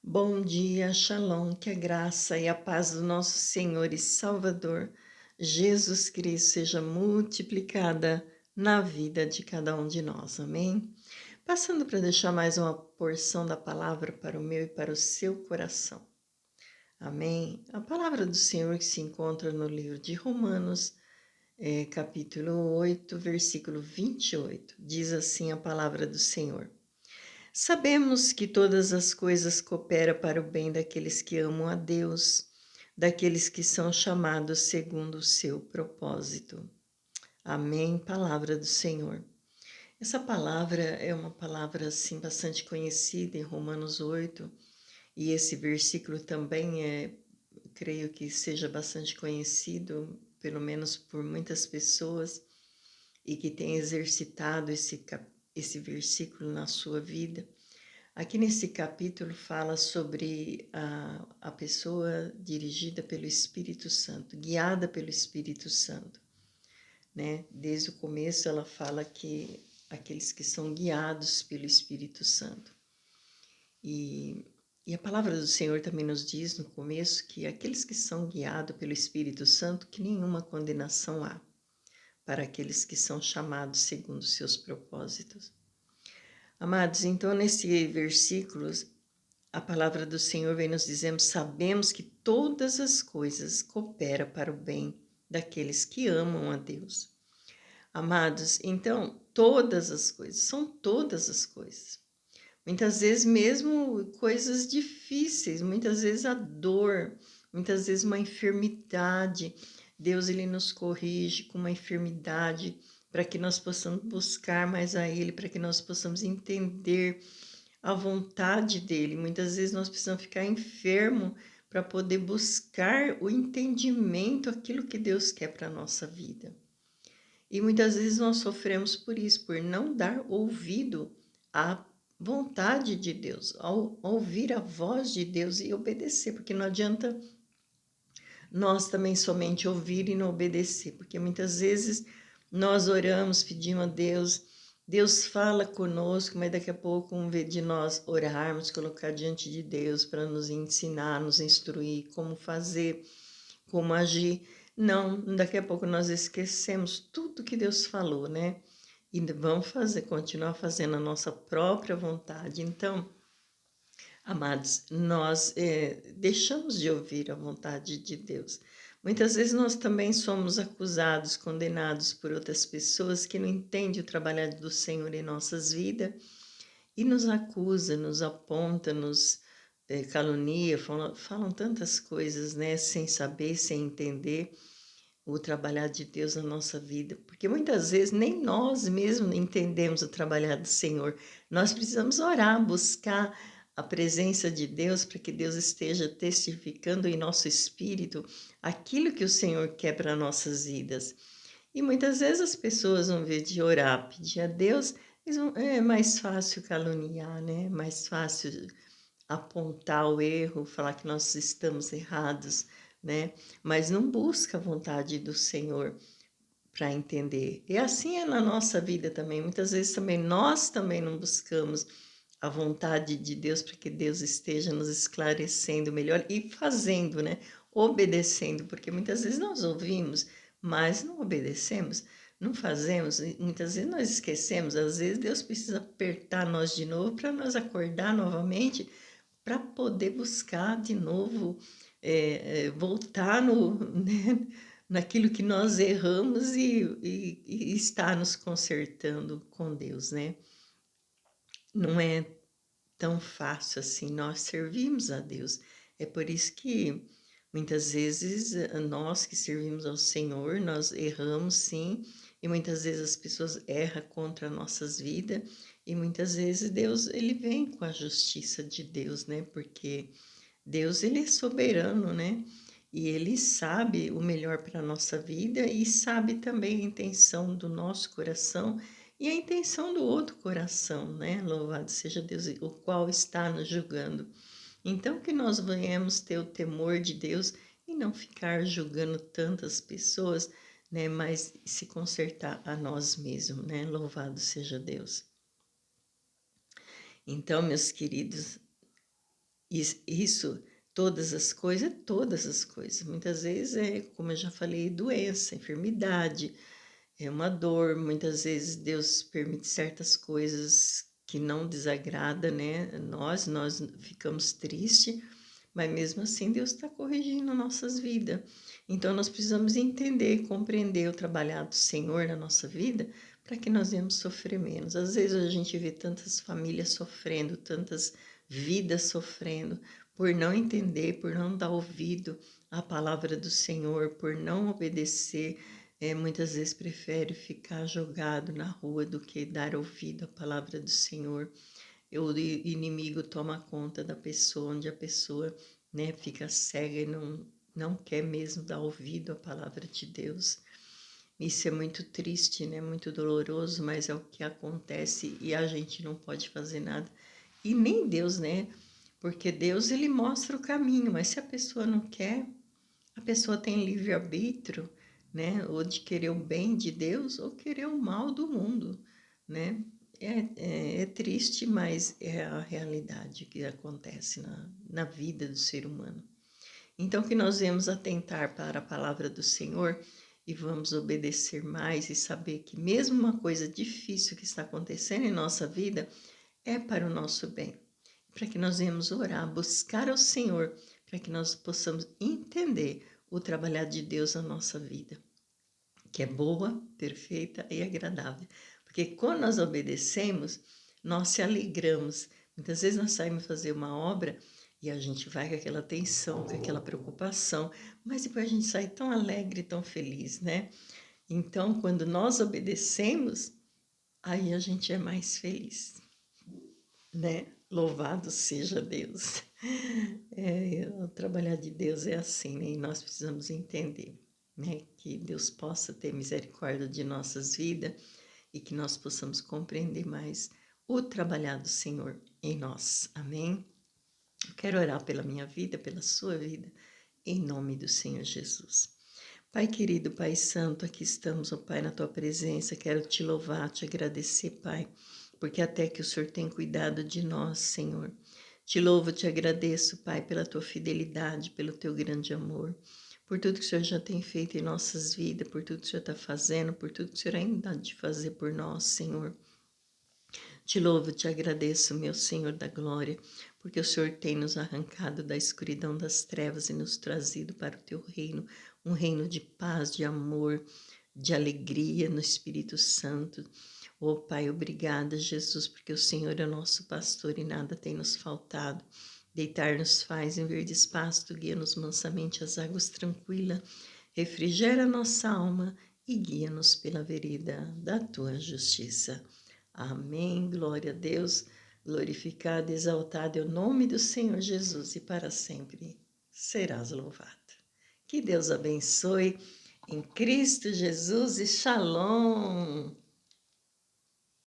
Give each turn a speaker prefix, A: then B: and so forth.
A: Bom dia, Shalom, que a graça e a paz do nosso Senhor e Salvador Jesus Cristo seja multiplicada na vida de cada um de nós, amém? Passando para deixar mais uma porção da palavra para o meu e para o seu coração, amém? A palavra do Senhor que se encontra no livro de Romanos, capítulo 8, versículo 28, diz assim a palavra do Senhor. Sabemos que todas as coisas cooperam para o bem daqueles que amam a Deus, daqueles que são chamados segundo o seu propósito. Amém. Palavra do Senhor. Essa palavra é uma palavra assim bastante conhecida em Romanos 8, e esse versículo também creio que seja bastante conhecido, pelo menos por muitas pessoas, e que tem exercitado esse versículo na sua vida. Aqui nesse capítulo fala sobre a pessoa dirigida pelo Espírito Santo, guiada pelo Espírito Santo, né? Desde o começo ela fala que aqueles que são guiados pelo Espírito Santo. E a palavra do Senhor também nos diz no começo que aqueles que são guiados pelo Espírito Santo, que nenhuma condenação há para aqueles que são chamados segundo os seus propósitos. Amados, então nesse versículo a palavra do Senhor vem nos dizendo: sabemos que todas as coisas cooperam para o bem daqueles que amam a Deus. Amados, então, todas as coisas, são todas as coisas. Muitas vezes mesmo coisas difíceis, muitas vezes a dor, muitas vezes uma enfermidade. Deus, ele nos corrige com uma enfermidade para que nós possamos buscar mais a Ele, para que nós possamos entender a vontade dele. Muitas vezes nós precisamos ficar enfermo para poder buscar o entendimento, aquilo que Deus quer para a nossa vida. E muitas vezes nós sofremos por isso, por não dar ouvido à vontade de Deus, ao ouvir a voz de Deus e obedecer, porque não adianta nós também somente ouvir e não obedecer, porque muitas vezes nós oramos, pedimos a Deus, Deus fala conosco, mas daqui a pouco, em vez de nós orarmos, colocar diante de Deus para nos ensinar, nos instruir como fazer, como agir, não, daqui a pouco nós esquecemos tudo que Deus falou, né? E vamos fazer, continuar fazendo a nossa própria vontade. Então, amados, nós deixamos de ouvir a vontade de Deus. Muitas vezes nós também somos acusados, condenados por outras pessoas que não entendem o trabalho do Senhor em nossas vidas e nos acusa, nos aponta, nos calunia, falam tantas coisas, né, sem saber, sem entender o trabalhar de Deus na nossa vida, porque muitas vezes nem nós mesmos entendemos o trabalhar do Senhor. Nós precisamos orar, buscar a presença de Deus para que Deus esteja testificando em nosso espírito aquilo que o Senhor quer para nossas vidas. E muitas vezes as pessoas, ao invés de orar, pedir a Deus, é mais fácil caluniar, né? Mais fácil apontar o erro, falar que nós estamos errados, né? Mas não busca a vontade do Senhor para entender. E assim é na nossa vida também. Muitas vezes também nós também não buscamos a vontade de Deus para que Deus esteja nos esclarecendo melhor e fazendo, né? Obedecendo, porque muitas vezes nós ouvimos, mas não obedecemos, não fazemos, e muitas vezes nós esquecemos, às vezes Deus precisa apertar nós de novo para nós acordar novamente, para poder buscar de novo, voltar no, né, naquilo que nós erramos e estar nos consertando com Deus, né? Não é tão fácil assim nós servimos a Deus. É por isso que muitas vezes nós que servimos ao Senhor, nós erramos sim, e muitas vezes as pessoas erram contra nossas vidas, e muitas vezes Deus, ele vem com a justiça de Deus, né? Porque Deus, ele é soberano, né? E ele sabe o melhor para a nossa vida e sabe também a intenção do nosso coração e a intenção do outro coração, né? Louvado seja Deus, o qual está nos julgando. Então, que nós venhamos ter o temor de Deus e não ficar julgando tantas pessoas, né? Mas se consertar a nós mesmos, né? Louvado seja Deus. Então, meus queridos, Isso, todas as coisas. Muitas vezes é, como eu já falei, doença, enfermidade, é uma dor. Muitas vezes Deus permite certas coisas que não desagrada, né? Nós ficamos tristes, mas mesmo assim Deus está corrigindo nossas vidas. Então nós precisamos entender, compreender o trabalhar do Senhor na nossa vida para que nós venhamos sofrer menos. Às vezes a gente vê tantas famílias sofrendo, tantas vidas sofrendo, por não entender, por não dar ouvido à palavra do Senhor, por não obedecer. Muitas vezes prefere ficar jogado na rua do que dar ouvido à palavra do Senhor. O inimigo toma conta da pessoa, onde a pessoa, né, fica cega e não quer mesmo dar ouvido à palavra de Deus. Isso é muito triste, né? Muito doloroso, mas é o que acontece e a gente não pode fazer nada. E nem Deus, né? Porque Deus, ele mostra o caminho, mas se a pessoa não quer, a pessoa tem livre-arbítrio, né? Ou de querer o bem de Deus ou querer o mal do mundo, né? É triste, mas é a realidade que acontece na vida do ser humano. Então, que nós vamos atentar para a palavra do Senhor e vamos obedecer mais e saber que mesmo uma coisa difícil que está acontecendo em nossa vida é para o nosso bem. Para que nós venhamos orar, buscar ao Senhor, para que nós possamos entender o trabalhar de Deus na nossa vida, que é boa, perfeita e agradável. Porque quando nós obedecemos, nós se alegramos. Muitas vezes nós saímos fazer uma obra e a gente vai com aquela tensão, com aquela preocupação, mas depois a gente sai tão alegre, tão feliz, né? Então, quando nós obedecemos, aí a gente é mais feliz, né? Louvado seja Deus. O trabalhar de Deus é assim, né? E nós precisamos entender, né? Que Deus possa ter misericórdia de nossas vidas e que nós possamos compreender mais o trabalhar do Senhor em nós. Amém? Eu quero orar pela minha vida, pela sua vida, em nome do Senhor Jesus. Pai querido, Pai santo, aqui estamos, ó Pai, na tua presença. Quero te louvar, te agradecer, Pai, porque até que o Senhor tem cuidado de nós, Senhor. Te louvo, te agradeço, Pai, pela tua fidelidade, pelo teu grande amor, por tudo que o Senhor já tem feito em nossas vidas, por tudo que o Senhor está fazendo, por tudo que o Senhor ainda há de fazer por nós, Senhor. Te louvo, te agradeço, meu Senhor da glória, porque o Senhor tem nos arrancado da escuridão das trevas e nos trazido para o teu reino, um reino de paz, de amor, de alegria no Espírito Santo. Oh Pai, obrigada, Jesus, porque o Senhor é nosso pastor e nada tem nos faltado. Deitar-nos faz em verdes pasto, guia-nos mansamente às águas tranquilas, refrigera nossa alma e guia-nos pela vereda da tua justiça. Amém. Glória a Deus. Glorificado e exaltado é o nome do Senhor Jesus e para sempre serás louvado. Que Deus abençoe em Cristo Jesus e Shalom.